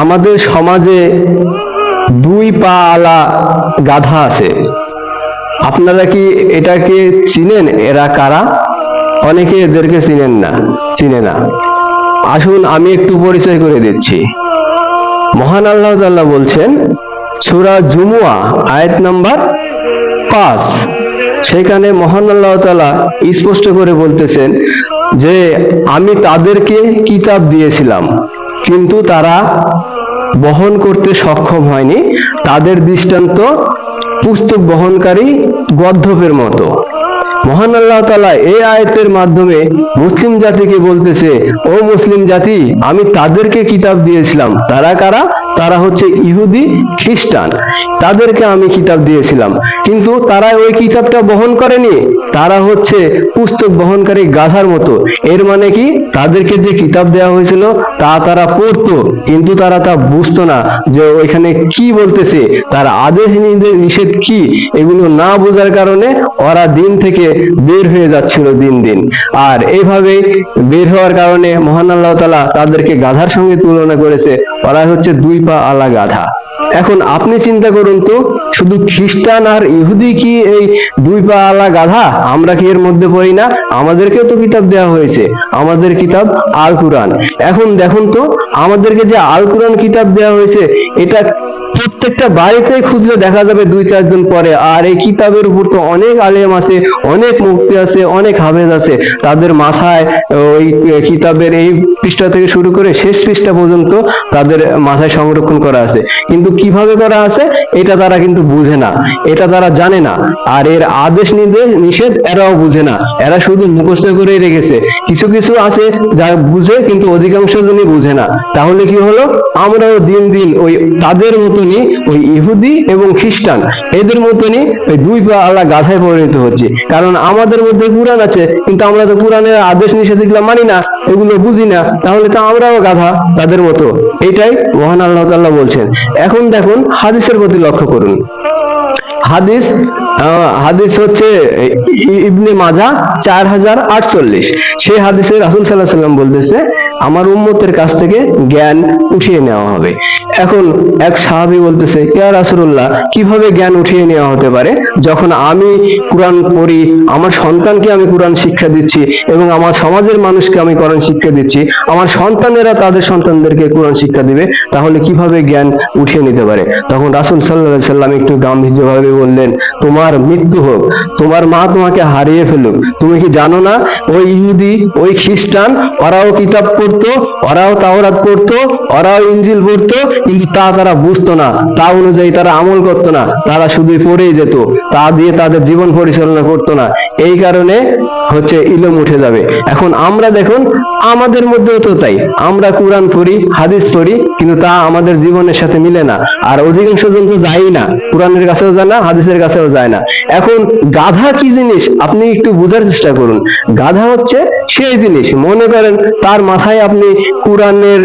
আমাদের সমাজে দুই পা আলা গাধা আছে। আপনারা কি এটাকে চিনেন? এরা কারা? অনেকে এদেরকে চিনে না। আসুন আমি একটু পরিচয় করে দিচ্ছি। মহান আল্লাহ তাআলা বলছেন সূরা জুমুয়া আয়াত নাম্বার 5, সেখানে মহান আল্লাহ তাআলা স্পষ্ট করে বলতেছেন যে আমি তাদেরকে কিতাব দিয়েছিলাম, কিন্তু তারা বহন করতে সক্ষম হয়নি। তাদের দৃষ্টান্ত পুস্তক বহনকারী গর্দভের মতো। মহান আল্লাহ তাআলা এই আয়াতের মাধ্যমে মুসলিম জাতিকে বলতেছে, ও মুসলিম জাতি, আমি তাদেরকে কিতাব দিয়েছিলাম। তারা কারা? তারা হচ্ছে ইহুদি খ্রিস্টান। তাদেরকে আমি কিতাব দিয়েছিলাম, কিন্তু তারা ওই কিতাবটা বহন করেনি। তারা হচ্ছে পুস্তক বহনকারী গাধার মতো। এর মানে কি? তাদেরকে যে কিতাব দেওয়া হয়েছিল তা তারা পড়তো, কিন্তু তারা তা বুঝতো না যে ওইখানে কি বলতেছে, তার আদেশ নিষেধ কি, এগুলো না বোঝার কারণে ওরা দিন থেকে বের হয়ে যাচ্ছিল দিন দিন। আর এইভাবে বের হওয়ার কারণে মহান আল্লাহ তাআলা তাদেরকে গাধার সঙ্গে তুলনা করেছে। ওরা হচ্ছে দুই পা আলা গাধা। এখন আপনি চিন্তা করুন তো, শুধু খ্রিস্টান আর ইহুদি কি এই দুই পা আলা গাধা? আমরা কি এর মধ্যে পড়ি না? আমাদেরকেও তো কিতাব দেওয়া হয়েছে, আমাদের কিতাব আল কুরআন। এখন দেখুন তো, আমাদেরকে যে আল কুরআন কিতাব দেওয়া হয়েছে, এটা প্রত্যেকটা বাড়িতে খুঁজলে দেখা যাবে 2-4 জন পড়ে। আর এই কিতাবের উপর তো অনেক আলেম আছে, অনেক মুফতি আছে, অনেক হাফেজ আছে। তাদের মাথায় ওই কিতাবের এই পৃষ্ঠা থেকে শুরু করে শেষ পৃষ্ঠা পর্যন্ত তাদের মাথায় সংরক্ষণ করা আছে, কিন্তু কিভাবে করা আছে এটা তারা কিন্তু বুঝে না, এটা তারা জানে না। আর এর আদেশ নিষেধ এরাও বুঝে না, এরা শুধু মুখস্থ করে রেখেছে। কিছু কিছু আছে যা বুঝে, কিন্তু অধিকাংশ জনই বুঝে না। তাহলে কি হলো? আমরাও দিন দিন ওই তাদের মতনই, ওই ইহুদি এবং খ্রিস্টান এদের মতনই ওই দুই পা আলা গাধায় পরিণত হচ্ছে। কারণ আমাদের মধ্যে কুরআন আছে, কিন্তু আমরা তো কুরআনের আদেশ নিষেধ এগুলো মানি না, এগুলো বুঝি না। তাহলে তো আমরাও গাধা তাদের মতো। এটাই মহান আল্লাহ তাআলা বলছেন। এখন দেখুন হাদিসের প্রতি লক্ষ্য করুন। হাদিস হচ্ছে ইবনে মাজাহ 4048। সেই হাদিসে রাসূল সাল্লাল্লাহু আলাইহি ওয়াসাল্লাম বলতেছে, আমার উম্মতের কাছ থেকে জ্ঞান উঠিয়ে নেওয়া হবে। এখন এক সাহাবী বলতেছে, ইয়া রাসূলুল্লাহ, কিভাবে জ্ঞান উঠিয়ে নেওয়া হতে পারে? যখন আমি কুরআন পড়ি, আমার সন্তানকে আমি কুরআন শিক্ষা দিচ্ছি, এবং আমার সমাজের মানুষকে আমি কুরআন শিক্ষা দিচ্ছি, আমার সন্তানেরা তাদের সন্তানদেরকে কুরআন শিক্ষা দিবে, তাহলে কিভাবে জ্ঞান উঠিয়ে নিতে পারে? তখন রাসূল সাল্লাল্লাহু আলাইহি ওয়াসাল্লাম একটু গাম্ভীর্যভাবে বললেন, তোমার মৃত্যু হোক, তোমার মা তোমাকে হারিয়ে ফেলুক। তুমি কি জানো না ওই ইহুদি, ওই খ্রিস্টান, ওরাও কিতাব পড়তো, ওরাও তাওরাত পড়তো, ওরাও ইনজিল পড়তো, কিন্তু তারা বুঝতো না, তা অনুযায়ী তারা আমল করতো না, তারা শুধুই পড়েই যেত, তা দিয়ে তাদের জীবন পরিচালনা করতো না। এই কারণে হচ্ছে ইলম উঠে যাবে। এখন আমরা দেখুন, আমাদের মধ্যেও তো তাই, আমরা কুরআন পড়ি, হাদিস পড়ি, কিন্তু তা আমাদের জীবনের সাথে মিলে না। আর অধিকাংশ জন তো যায়ই না, কুরআনের কাছেও যায় না, হাদিসের কাছেও যায় না। এখন গাধা কি জিনিস আপনি একটু বোঝার চেষ্টা করুন। গাধা হচ্ছে সেই জিনিস, মনে করেন তার মাথায় আপনি কুরআনের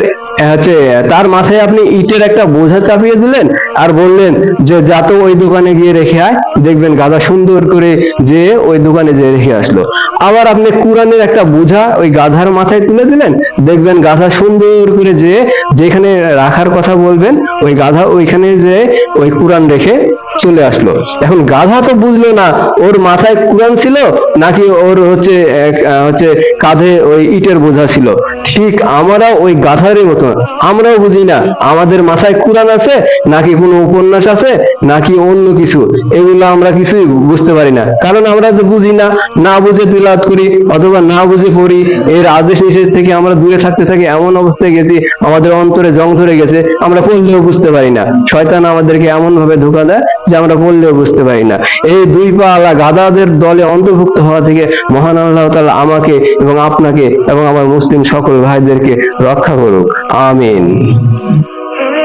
তার মাথায় আপনি ইটের একটা বোঝা চাপিয়ে দিলেন, আর বললেন যে যা তো ওই দোকানে গিয়ে রেখে আয়, দেখবেন গাধা সুন্দর করে যে ওই দোকানে যে রেখে আসলো। আবার আপনি কুরআনের একটা বোঝা ওই গাধার মাথায় তুলে দিলেন, দেখবেন গাধা সুন্দর করে যে যেখানে রাখার কথা বলবেন ওই গাধা ওইখানে যে ওই কুরআন রেখে চলে আসলো। এখন গাধা তো বুঝলো না ওর মাথায় কুরআন ছিল নাকি ওর হচ্ছে কাঁধে ওই ইটের বোঝা ছিল। ঠিক আমরাও ওই গাধারই মতো, আমরাও বুঝি না আমাদের মাথায় কুরআন আছে নাকি কোনো উপন্যাস আছে নাকি অন্য কিছু, এগুলো আমরা কিছুই বুঝতে পারি না। কারণ আমরা তো বুঝি না, না বুঝে তিলাওয়াত করি অথবা না বুঝে পড়ি। এর আদেশ নিষেধ থেকে আমরা দূরে থাকতে থাকি, এমন অবস্থায় গেছি আমাদের অন্তরে জং ধরে গেছে, আমরা পড়লেও বুঝতে পারি না। শয়তান আমাদেরকে এমন ভাবে ধোঁকা দেয় যে আমরা পড়লেও বুঝতে পারি না। এই দুই পা আলা গাধাদের দলে অন্তর্ভুক্ত হওয়া থেকে মহান আল্লাহ তাআলা আমাকে এবং আপনাকে এবং আমার মুসলিম সকল ভাইদেরকে রক্ষা করুক। আমিন।